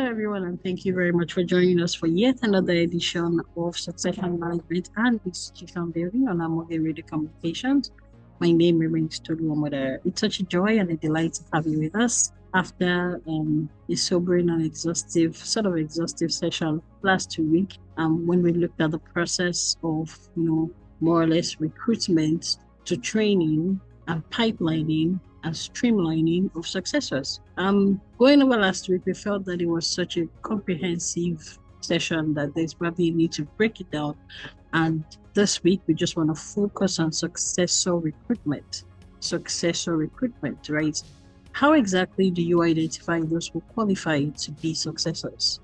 Hello, everyone, and thank you very much for joining us for yet another edition of Succession Management and Institution Building on Amoge Radio Communications. My name remains Tolu Omoda. It's such a joy and a delight to have you with us after a sobering and exhaustive session last week, when we looked at the process of, more or less recruitment to training and pipelining and streamlining of successors. Going over last week, we felt that it was such a comprehensive session that there's probably a need to break it down. And this week, we just want to focus on successor recruitment. Successor recruitment, right? How exactly do you identify those who qualify to be successors?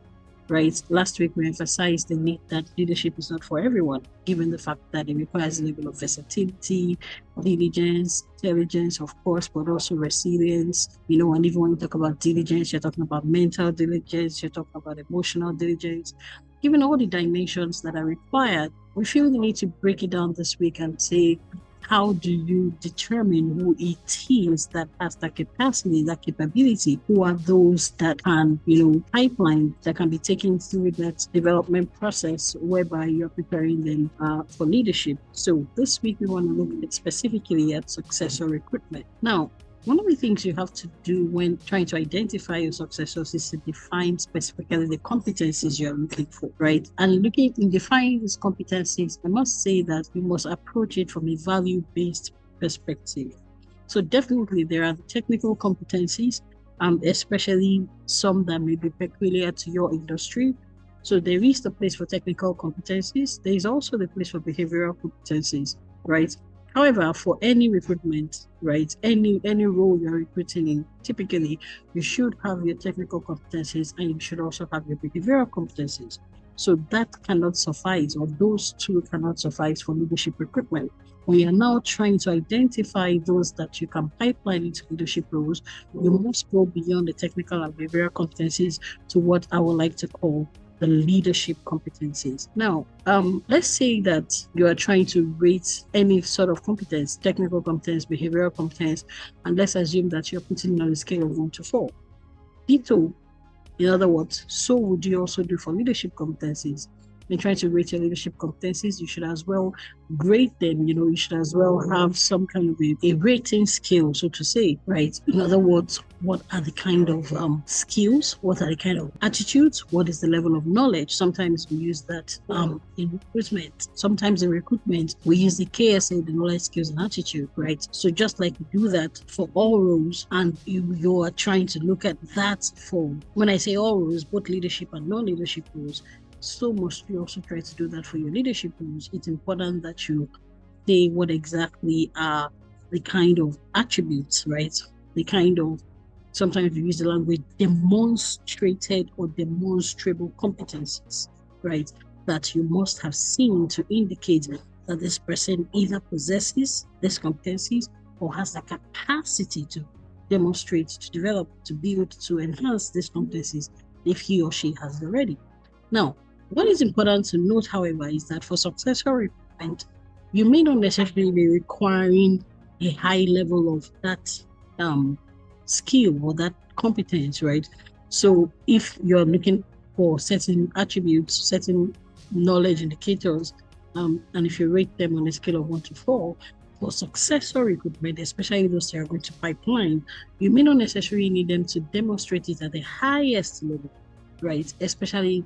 Right. Last week, we emphasized the need that leadership is not for everyone, given the fact that it requires a level of versatility, diligence, intelligence, of course, but also resilience. And even when you talk about diligence, you're talking about mental diligence, you're talking about emotional diligence. Given all the dimensions that are required, we feel the need to break it down this week and say, how do you determine who it is that has that capacity, that capability? Who are those that can, pipeline, that can be taken through that development process whereby you're preparing them for leadership? So this week we want to look specifically at successor recruitment. Now, one of the things you have to do when trying to identify your successors is to define specifically the competencies you're looking for, right? And in defining these competencies, I must say that you must approach it from a value-based perspective. So definitely there are the technical competencies, especially some that may be peculiar to your industry. So there is the place for technical competencies. There is also the place for behavioral competencies, right? However, for any recruitment, right, any role you're recruiting in, typically you should have your technical competencies and you should also have your behavioral competencies. So that cannot suffice, or those two cannot suffice for leadership recruitment. When you're now trying to identify those that you can pipeline into leadership roles, you must go beyond the technical and behavioral competencies to what I would like to call the leadership competencies. Now, let's say that you are trying to rate any sort of competence, technical competence, behavioral competence, and let's assume that you're putting it on a scale of 1 to 4. Ditto, in other words, so would you also do for leadership competencies. When trying to rate your leadership competencies, you should as well grade them. You should as well have some kind of a rating scale, so to say, right? In other words, what are the kind of skills? What are the kind of attitudes? What is the level of knowledge? Sometimes we use that in recruitment. Sometimes in recruitment, we use the KSA, the knowledge, skills, and attitude, right? So just like you do that for all roles, and you are trying to look at that for, when I say all roles, both leadership and non-leadership roles, so must you also try to do that for your leadership roles. It's important that you say what exactly are the kind of attributes, right? The kind of, sometimes we use the language, demonstrated or demonstrable competencies, right? That you must have seen to indicate that this person either possesses these competencies or has the capacity to demonstrate, to develop, to build, to enhance these competencies if he or she has already. Now, what is important to note, however, is that for successful recruitment, you may not necessarily be requiring a high level of that skill or that competence, right? So if you're looking for certain attributes, certain knowledge indicators, and if you rate them on a scale of 1 to 4, for successful recruitment, especially those that are going to pipeline, you may not necessarily need them to demonstrate it at the highest level, right? Especially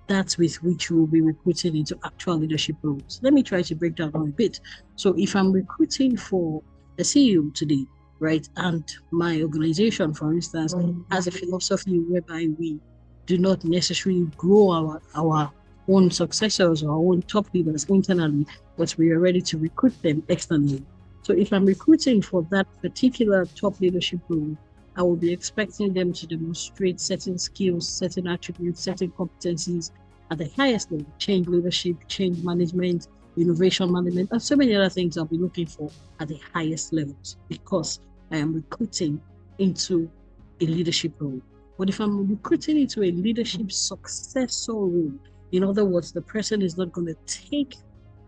that's with which we will be recruiting into actual leadership roles. Let me try to break down a bit. So if I'm recruiting for a CEO today, right, and my organization, for instance, has a philosophy whereby we do not necessarily grow our own successors or our own top leaders internally, but we are ready to recruit them externally. So if I'm recruiting for that particular top leadership role, I will be expecting them to demonstrate certain skills, certain attributes, certain competencies at the highest level: change leadership, change management, innovation management, and so many other things I'll be looking for at the highest levels, because I am recruiting into a leadership role. But if I'm recruiting into a leadership successor role, in other words, the person is not going to take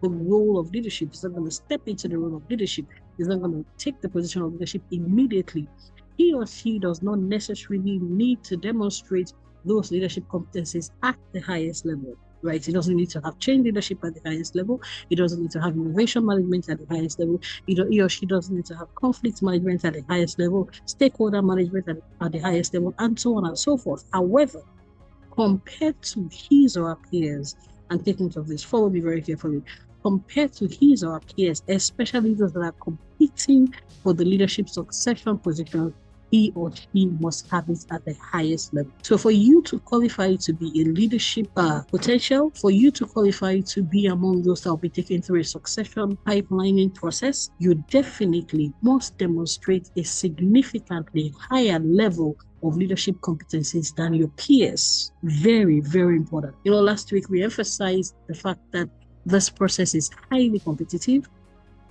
the role of leadership, he's not going to step into the role of leadership, he's not going to take the position of leadership immediately. He or she does not necessarily need to demonstrate those leadership competencies at the highest level, right? It doesn't need to have change leadership at the highest level. It doesn't need to have innovation management at the highest level. He or she doesn't need to have conflict management at the highest level, stakeholder management at the highest level, and so on and so forth. However, compared to his or her peers, and take note of this, follow me very carefully, compared to his or her peers, especially those that are competing for the leadership succession position, he or she must have it at the highest level. So for you to qualify to be a leadership potential, for you to qualify to be among those that will be taken through a succession pipelining process, you definitely must demonstrate a significantly higher level of leadership competencies than your peers. Very, very important. Last week we emphasized the fact that this process is highly competitive.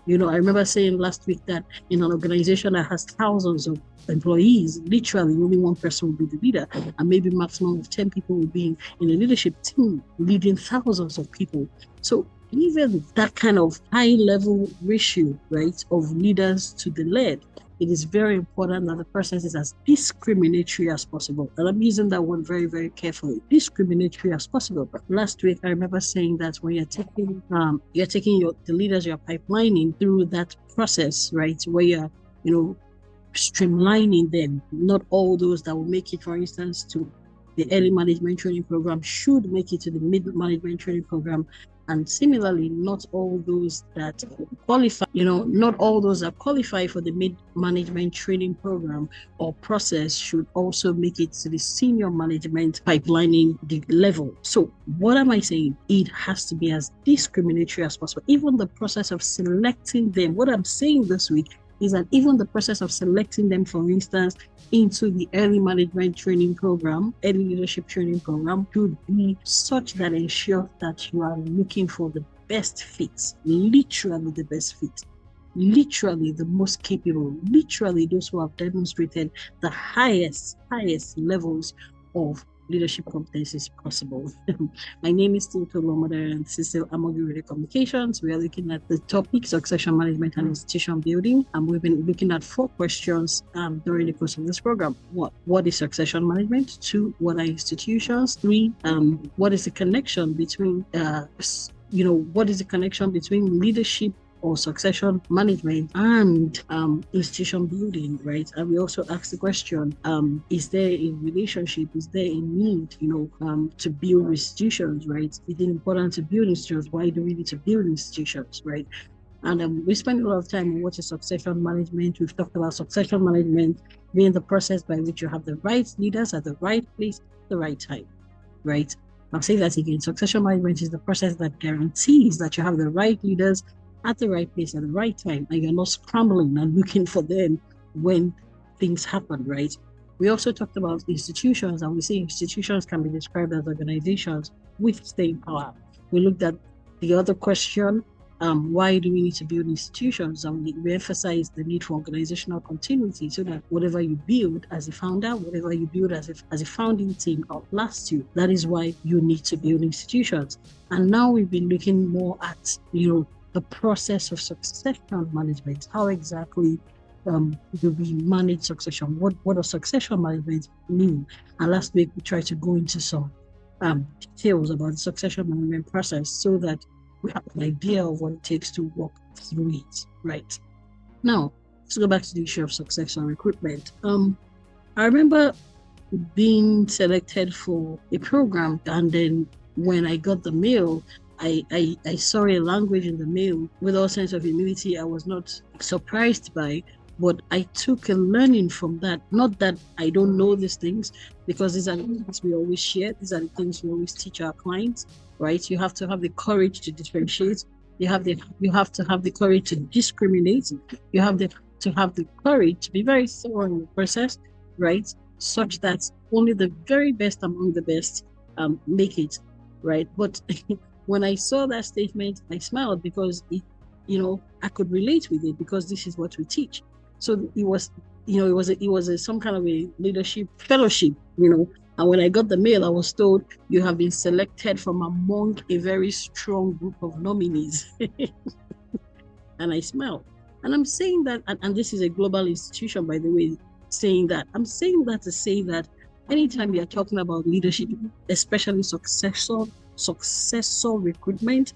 I remember saying last week that in an organization that has thousands of employees, literally only one person will be the leader, and maybe maximum of 10 people will be in a leadership team leading thousands of people. So even that kind of high level ratio, right, of leaders to the led, it is very important that the person is as discriminatory as possible. And I'm using that one very, very carefully. Discriminatory as possible. But last week, I remember saying that when you're taking the leaders you're pipelining through that process, right, where you're, streamlining them, not all those that will make it, for instance, to the early management training program should make it to the mid management training program. And similarly, not all those that qualify, not all those that qualify for the mid-management training program or process should also make it to the senior management pipelining level. So what am I saying? It has to be as discriminatory as possible. Even the process of selecting them, what I'm saying this week is that even the process of selecting them, for instance, into the early management training program, early leadership training program, should be such that ensures that you are looking for the best fit, literally the best fit, literally the most capable, literally those who have demonstrated the highest levels of leadership competencies possible. My name is Tim Tolomada and this is still Amogi Radio Communications. We are looking at the topic succession management and institution building, and we've been looking at 4 questions during the course of this program. What is succession management? 2, what are institutions? 3, what is the connection between what is the connection between leadership or succession management and institution building, right? And we also asked the question, is there a relationship, is there a need, to build institutions, right? Is it important to build institutions? Why do we need to build institutions, right? And we spent a lot of time on what is succession management. We've talked about succession management being the process by which you have the right leaders at the right place at the right time, right? I'll say that again. Succession management is the process that guarantees that you have the right leaders at the right place at the right time, and you're not scrambling and looking for them when things happen, right? We also talked about institutions, and we say institutions can be described as organizations with staying power. We looked at the other question, why do we need to build institutions? And we emphasize the need for organizational continuity so that whatever you build as a founder, whatever you build as a founding team outlasts you. That is why you need to build institutions. And now we've been looking more at, the process of succession management. How exactly do we manage succession? What does succession management mean? And last week we tried to go into some details about the succession management process so that we have an idea of what it takes to walk through it, right? Now, let's go back to the issue of succession recruitment. I remember being selected for a program, and then when I got the mail, I saw a language in the mail with all sense of humility I was not surprised by, but I took a learning from that. Not that I don't know these things, because these are the things we always share. These are the things we always teach our clients, right? You have to have the courage to differentiate. You have to have the courage to discriminate. You have to have the courage to be very thorough in the process, right? Such that only the very best among the best make it, right? But when I saw that statement, I smiled because I could relate with it, because this is what we teach. So it was some kind of a leadership fellowship, and when I got the mail, I was told you have been selected from among a very strong group of nominees. And I smiled. And I'm saying that, and this is a global institution, by the way, saying that. I'm saying that to say that anytime you're talking about leadership, especially successor recruitment,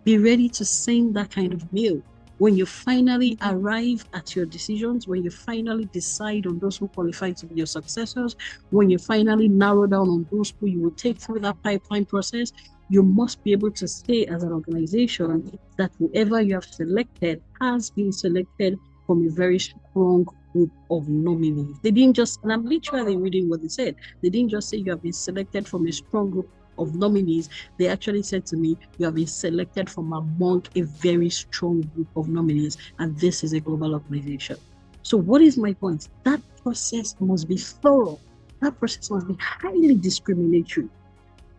be ready to send that kind of mail. When you finally arrive at your decisions, when you finally decide on those who qualify to be your successors, when you finally narrow down on those who you will take through that pipeline process, you must be able to say as an organization that whoever you have selected has been selected from a very strong group of nominees. They didn't just, and I'm literally reading what they said, they didn't just say you have been selected from a strong group of nominees. They actually said to me, you have been selected from among a very strong group of nominees, and this is a global organization. So what is my point? That process must be thorough. That process must be highly discriminatory.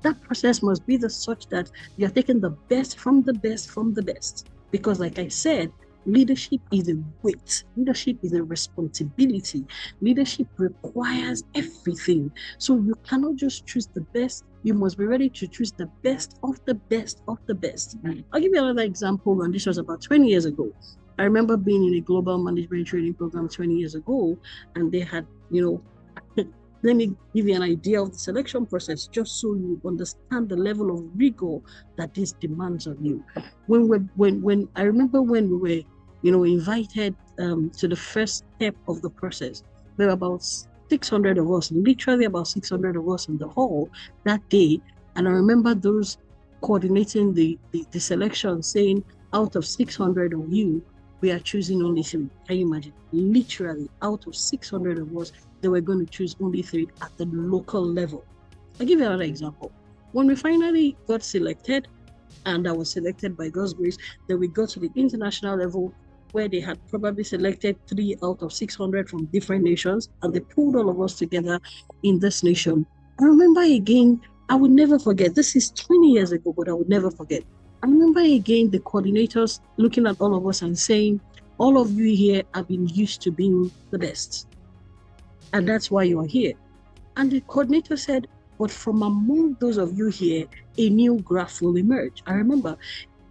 That process must be such that you're taking the best from the best from the best. Because like I said, leadership is a weight. Leadership is a responsibility. Leadership requires everything. So you cannot just choose the best. You must be ready to choose the best of the best of the best. I'll give you another example, and this was about 20 years ago. I remember being in a global management training program 20 years ago, and they had, let me give you an idea of the selection process, just so you understand the level of rigor that this demands of you. When I remember when we were, invited to the first step of the process, there were about 600 of us, literally about 600 of us in the hall that day. And I remember those coordinating the selection saying, out of 600 of you, we are choosing only 3. Can you imagine? Literally, out of 600 of us, they were going to choose only 3 at the local level. I'll give you another example. When we finally got selected, and I was selected by God's grace, then we got to the international level, where they had probably selected 3 out of 600 from different nations, and they pulled all of us together in this nation. I remember again, I would never forget, this is 20 years ago, but I would never forget. I remember again the coordinators looking at all of us and saying, all of you here have been used to being the best, and that's why you are here. And the coordinator said, but from among those of you here, a new graph will emerge. I remember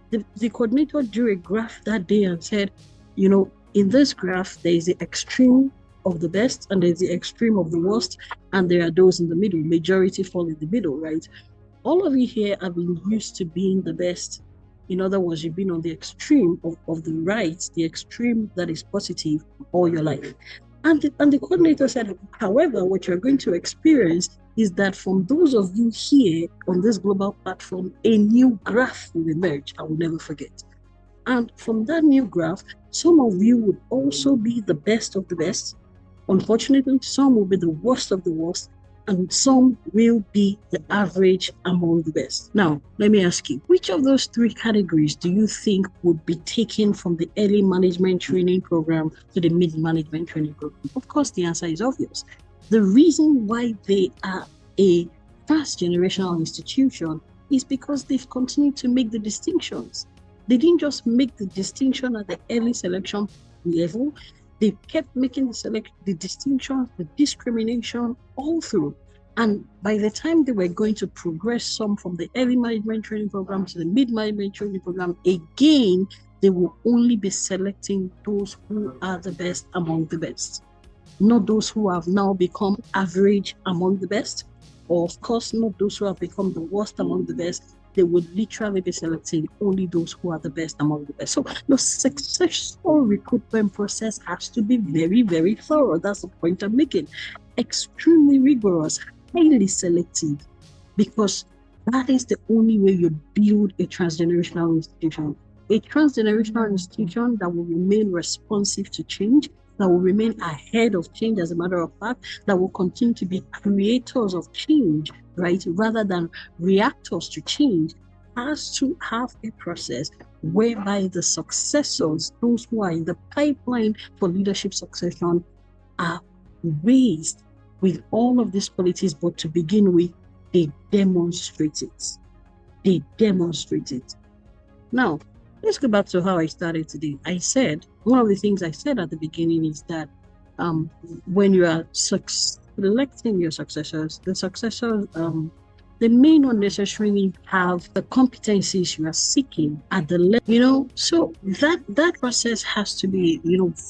the coordinator drew a graph that day and said, in this graph, there is the extreme of the best and there's the extreme of the worst, and there are those in the middle. Majority fall in the middle, right? All of you here have been used to being the best. In other words, you've been on the extreme of the right, the extreme that is positive all your life. And the coordinator said, however, what you're going to experience is that from those of you here on this global platform, a new graph will emerge. I will never forget. And from that new graph, some of you would also be the best of the best. Unfortunately, some will be the worst of the worst, and some will be the average among the best. Now, let me ask you, which of those 3 categories do you think would be taken from the early management training program to the mid-management training program? Of course, the answer is obvious. The reason why they are a fast generational institution is because they've continued to make the distinctions. They didn't just make the distinction at the early selection level. They kept making the distinction, the discrimination all through. And by the time they were going to progress some from the early management training program to the mid-management training program, again, they will only be selecting those who are the best among the best. Not those who have now become average among the best, or of course, not those who have become the worst among the best. They would literally be selecting only those who are the best among the best. So the successful recruitment process has to be very, very thorough. That's the point I'm making. Extremely rigorous, highly selective, because that is the only way you build a transgenerational institution. A transgenerational institution that will remain responsive to change, that will remain ahead of change, as a matter of fact, that will continue to be creators of change, right, rather than reactors to change, has to have a process whereby the successors, those who are in the pipeline for leadership succession, are raised with all of these qualities, but to begin with, they demonstrate it. They demonstrate it. Now, let's go back to how I started today. I said, one of the things I said at the beginning is that when you are selecting your successors, the successors they may not necessarily have the competencies you are seeking at the level, so that process has to be,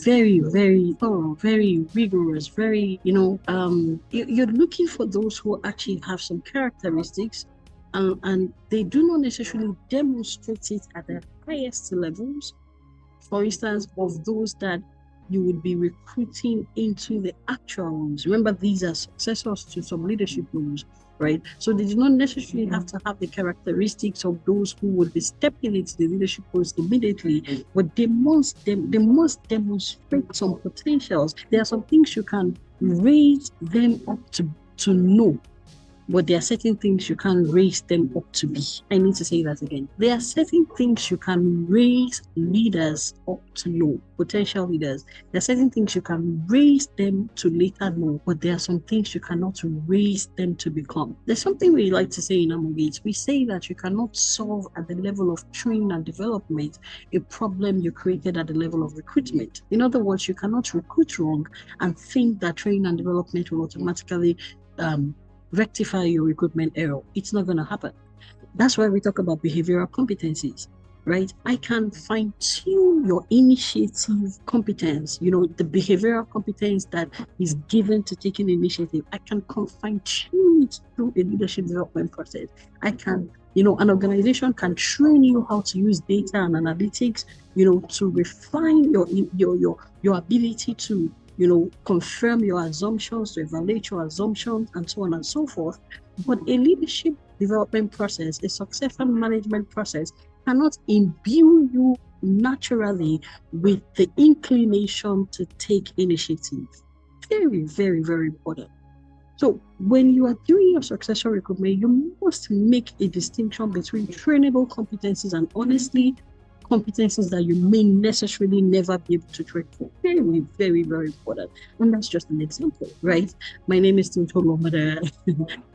very, very thorough, very rigorous, very, you're looking for those who actually have some characteristics, and they do not necessarily demonstrate it at the highest levels, for instance, of those that you would be recruiting into the actual roles. Remember, these are successors to some leadership roles, right? So they do not necessarily have to have the characteristics of those who would be stepping into the leadership roles immediately, but they must demonstrate some potentials. There are some things you can raise them up to know, but there are certain things you can't raise them up to be. I need to say that again. There are certain things you can raise leaders up to know, potential leaders. There are certain things you can raise them to later know, but there are some things you cannot raise them to become. There's something we like to say in Amogate. We say that you cannot solve at the level of training and development a problem you created at the level of recruitment. In other words, you cannot recruit wrong and think that training and development will automatically rectify your recruitment error. It's not going to happen. That's why we talk about behavioral competencies, right? I can fine-tune your initiative competence, the behavioral competence that is given to taking initiative. I can fine-tune it through a leadership development process. I can, an organization can train you how to use data and analytics, to refine your ability to confirm your assumptions, to evaluate your assumptions, and so on and so forth. But a leadership development process, a succession management process, cannot imbue you naturally with the inclination to take initiative. Very, very, very important. So when you are doing your successor recruitment, you must make a distinction between trainable competencies and honestly competencies that you may necessarily never be able to train for. Very, very, very important. And that's just an example, right? My name is Tim Tolomada.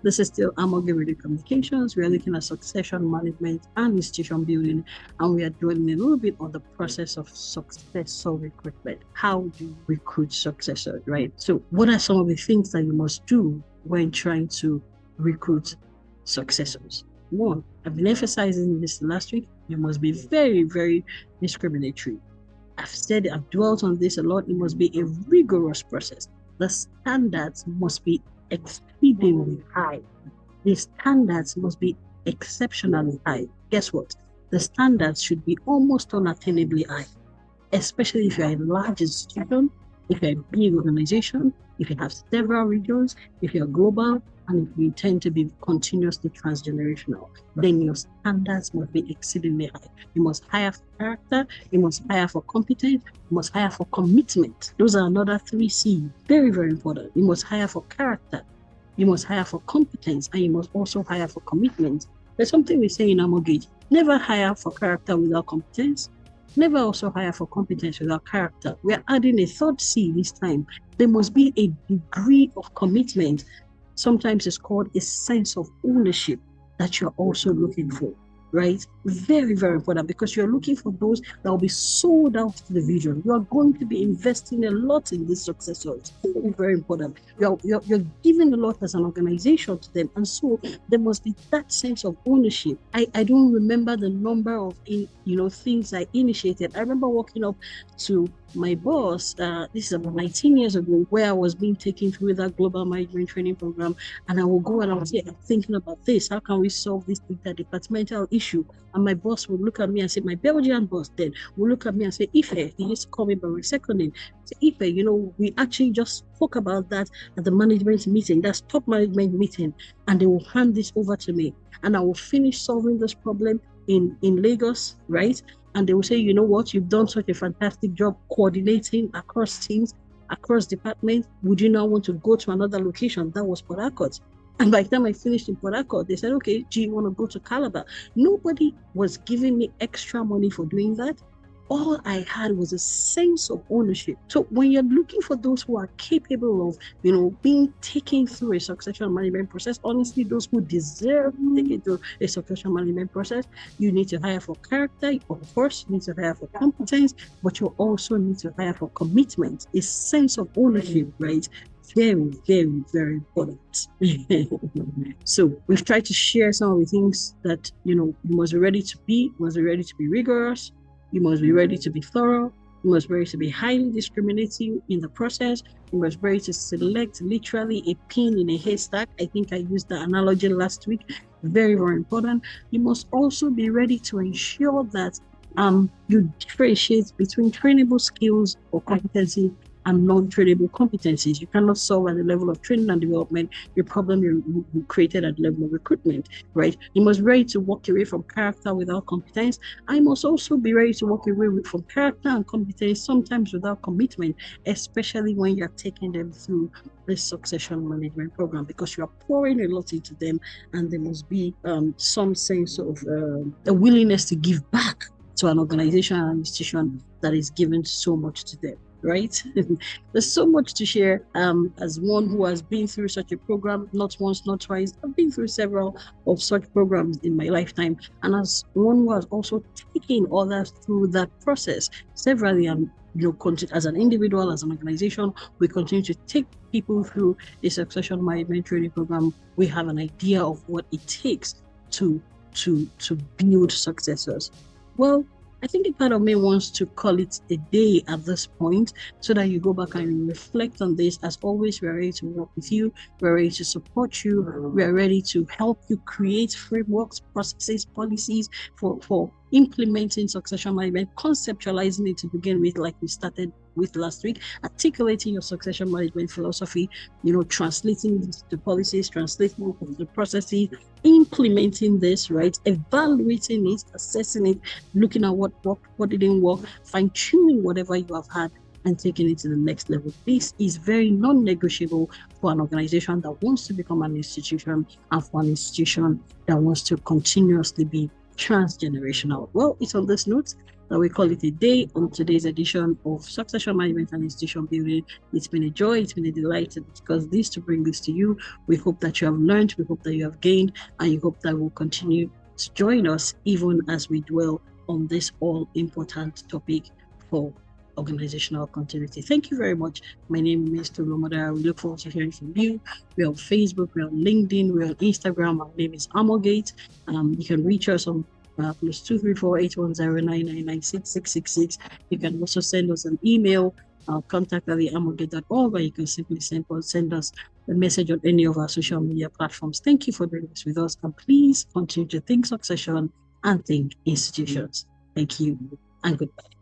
This is still Amoge Radio Communications. We are looking at succession management and institution building, and we are doing a little bit on the process of successor recruitment. How do you recruit successors, right? So what are some of the things that you must do when trying to recruit successors? One, I've been emphasizing this last week, you must be very, very discriminatory. I've dwelt on this a lot. It must be a rigorous process. The standards must be exceedingly high. The standards must be exceptionally high. Guess what? The standards should be almost unattainably high, especially if you're a large institution, if you're a big organization, if you have several regions, if you're global, and if you intend to be continuously transgenerational, then your standards must be exceedingly high. You must hire for character, you must hire for competence, you must hire for commitment. Those are another 3 C's. Very, very important. You must hire for character, you must hire for competence, and you must also hire for commitment. There's something we say in Amogate: never hire for character without competence. Never also hire for competence without character. We are adding a 3rd C this time. There must be a degree of commitment. Sometimes it's called a sense of ownership that you're also looking for, right? Very, very important, because you're looking for those that will be sold out to the vision. You are going to be investing a lot in these successors. Very, very important. You're giving a lot as an organization to them, and so there must be that sense of ownership. I don't remember the number of things I initiated. I remember walking up to my boss, this is about 19 years ago, where I was being taken through that global management training program, and I will go and I will say, I'm thinking about this. How can we solve this interdepartmental issue? And my boss would look at me and say, my Belgian boss then would look at me and say, Ife, he used to call me by my second name. Say, Ife, we actually just spoke about that at the management meeting, that's top management meeting, and they will hand this over to me, and I will finish solving this problem in Lagos, right? And they will say, you know what, you've done such a fantastic job coordinating across teams, across departments. Would you now want to go to another location? That was Port Harcourt. And by the time I finished in Port Harcourt, they said, okay, do you want to go to Calabar? Nobody was giving me extra money for doing that. All I had was a sense of ownership. So when you're looking for those who are capable of, being taken through a succession management process, honestly, those who deserve taking through a succession management process, you need to hire for character. Of course, you need to hire for competence, but you also need to hire for commitment, a sense of ownership, right? very, very, very important. So we've tried to share some of the things that, you must be ready to be. You must be ready to be rigorous. You must be ready to be thorough. You must be ready to be highly discriminating in the process. You must be ready to select literally a pin in a haystack. I think I used that analogy last week. Very, very important. You must also be ready to ensure that you differentiate between trainable skills or competency and non-trainable competencies. You cannot solve at the level of training and development your problem you created at the level of recruitment, right? You must be ready to walk away from character without competence. I must also be ready to walk away from character and competence, sometimes without commitment, especially when you're taking them through the succession management program, because you are pouring a lot into them, and there must be some sense of a willingness to give back to an organization and institution that is given so much to them. Right? There's so much to share. As one who has been through such a program, not once, not twice, I've been through several of such programs in my lifetime. And as one who has also taken others through that process severally, and as an individual, as an organization, we continue to take people through a succession management training program. We have an idea of what it takes to build successors. Well, I think a part of me wants to call it a day at this point, so that you go back and reflect on this. As always, we're ready to work with you. We're ready to support you. We're ready to help you create frameworks, processes, policies for implementing succession management, conceptualizing it to begin with, like we started with last week, articulating your succession management philosophy, translating the policies, translating the processes, implementing this, right? Evaluating it, assessing it, looking at what worked, what didn't work, fine-tuning whatever you have had, and taking it to the next level. This is very non-negotiable for an organization that wants to become an institution, and for an institution that wants to continuously be transgenerational. Well, it's on this note that we call it a day on today's edition of Succession Management and Institution Building. It's been a joy, it's been a delight to discuss this, to bring this to you. We hope that you have learned, we hope that you have gained, and we hope that will continue to join us even as we dwell on this all-important topic for organizational continuity. Thank you very much. My name is Tolu Omodara. We look forward to hearing from you. We're on Facebook, we're on LinkedIn, we're on Instagram. Our name is Amogate. You can reach us on +234 810 You can also send us an email, contact@amogate.org, or you can simply send us a message on any of our social media platforms. Thank you for doing this with us, and please continue to think succession and think institutions. Thank you and goodbye.